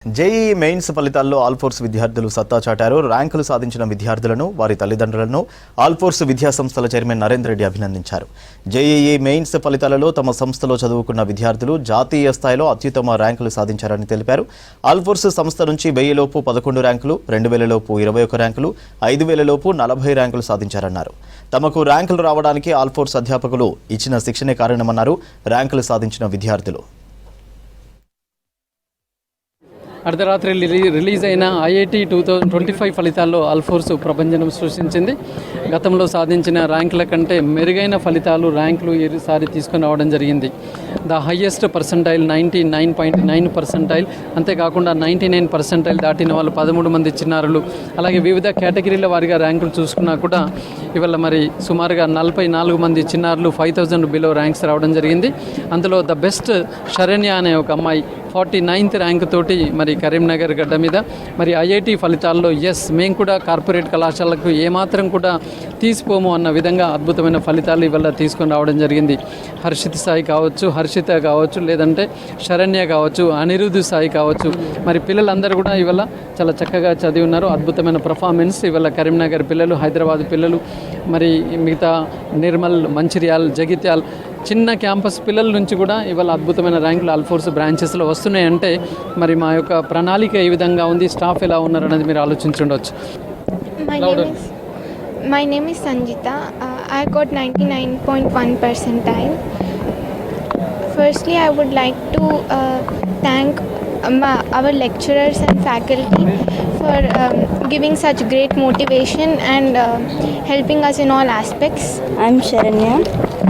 JEE mains ఫలితాల్లో ఆల్ఫోర్స్ విద్యార్థులు సత్తా చాటారు. ర్యాంకులు సాధించిన విద్యార్థులను, వారి తల్లిదండ్రులను ఆల్ఫోర్స్ విద్యా సంస్థల చైర్మన్ నరేందర్ రెడ్డి అభినందించారు. జేఈఈ మెయిన్స్ ఫలితాలలో తమ సంస్థలో చదువుకున్న విద్యార్థులు జాతీయ స్థాయిలో అత్యుత్తమ ర్యాంకులు సాధించారని తెలిపారు. ఆల్ఫోర్స్ సంస్థ నుంచి 1000 లోపు 11 ర్యాంకులు, 2000 లోపు 21 ర్యాంకులు, 5000 లోపు 40 ర్యాంకులు సాధించారన్నారు. తమకు ర్యాంకులు రావడానికి ఆల్ఫోర్స్ అధ్యాపకులు ఇచ్చిన శిక్షణే కారణమన్నారు ర్యాంకులు సాధించిన విద్యార్థులు. అర్ధరాత్రి రిలీజ్ అయిన ఐఐటి 2025 ఫలితాల్లో ఆల్ఫోర్స్ ప్రభంజనం సృష్టించింది. గతంలో సాధించిన ర్యాంకుల కంటే మెరుగైన ఫలితాలు ర్యాంకులు ఈసారి తీసుకుని రావడం జరిగింది. ద హయ్యెస్ట్ పర్సంటైల్ 99.9 పర్సంటైల్, అంతేకాకుండా 99 పర్సంటైల్ దాటిన వాళ్ళు 13 మంది చిన్నారులు. అలాగే వివిధ కేటగిరీల వారిగా ర్యాంకులు చూసుకున్నా కూడా ఇవాళ మరి సుమారుగా 44 మంది చిన్నారులు 5000 బిలో ర్యాంక్స్ రావడం జరిగింది. అందులో ద బెస్ట్ శరణ్య అనే ఒక అమ్మాయి 49th ర్యాంక్ తోటి మరి కరీంనగర్ గడ్డ మీద మరి ఐఐటి ఫలితాల్లో మేము కూడా కార్పొరేట్ కళాశాలకు ఏమాత్రం కూడా తీసిపోము అన్న విధంగా అద్భుతమైన ఫలితాలు ఇవాళ తీసుకొని రావడం జరిగింది. హర్షిత్ సాయి కావచ్చు, హర్షిత కావచ్చు, లేదంటే శరణ్య కావచ్చు, అనిరుద్ధ్ సాయి కావచ్చు, మరి పిల్లలందరూ కూడా ఇవాళ చాలా చక్కగా చదివి ఉన్నారు. అద్భుతమైన పర్ఫార్మెన్స్ ఇవాళ కరీంనగర్ పిల్లలు, హైదరాబాద్ పిల్లలు, మరి మిగతా నిర్మల్, మంచిర్యాల్, జగిత్యాల్ చిన్న క్యాంపస్ పిల్లల నుంచి కూడా ఇవాళ అద్భుతమైన ర్యాంకులు ఆల్ఫోర్స్ బ్రాంచెస్లో వస్తున్నాయంటే మరి మా యొక్క ప్రణాళిక ఏ విధంగా ఉంది, స్టాఫ్ ఎలా ఉన్నారు అనేది మీరు ఆలోచించుండొచ్చు. My name is Sanjita. I got 99.1 percentile. Firstly, I would like to thank our lecturers and faculty for giving such great motivation and helping us in all aspects. I'm Sharanya.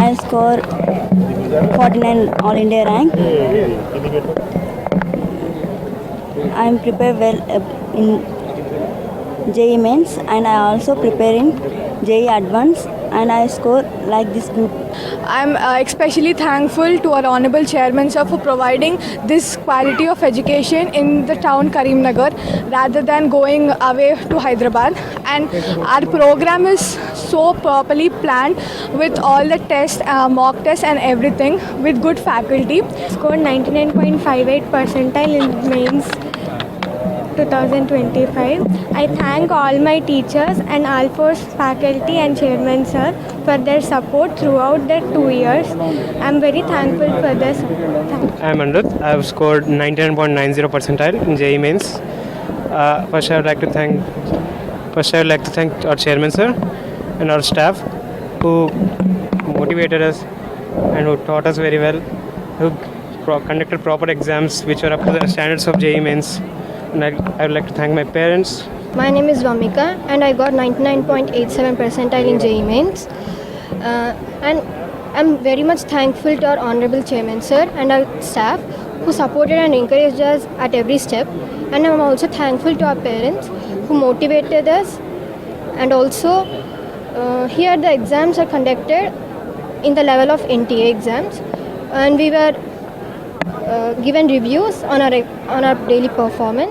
I score 49 All India rank. I'm prepared well in JEE Mains, and I also prepare in JEE Advanced, and I score like this group. I'm especially thankful to our Honorable Chairman Sir for providing this quality of education in the town Karimnagar rather than going away to Hyderabad. And our program is so properly planned with all the tests, mock tests and everything with good faculty. Scored 99.58 percentile in mains 2025. I thank all my teachers and Alforce faculty and chairman sir for their support throughout the 2 years. I'm very thankful for their support. I'm Anirudh. I have scored 99.90 percentile in JEE Mains. First I would like to thank our chairman sir and our staff who motivated us and who taught us very well, who conducted proper exams which were up to the standards of JEE Mains. And I would like to thank my parents. My name is Vamika and I got 99.87 percentile in JEE Mains. And I'm very much thankful to our Honorable Chairman Sir and our staff who supported and encouraged us at every step. And I'm also thankful to our parents who motivated us. And also here the exams are conducted in the level of NTA exams, and we were given reviews on our daily performance.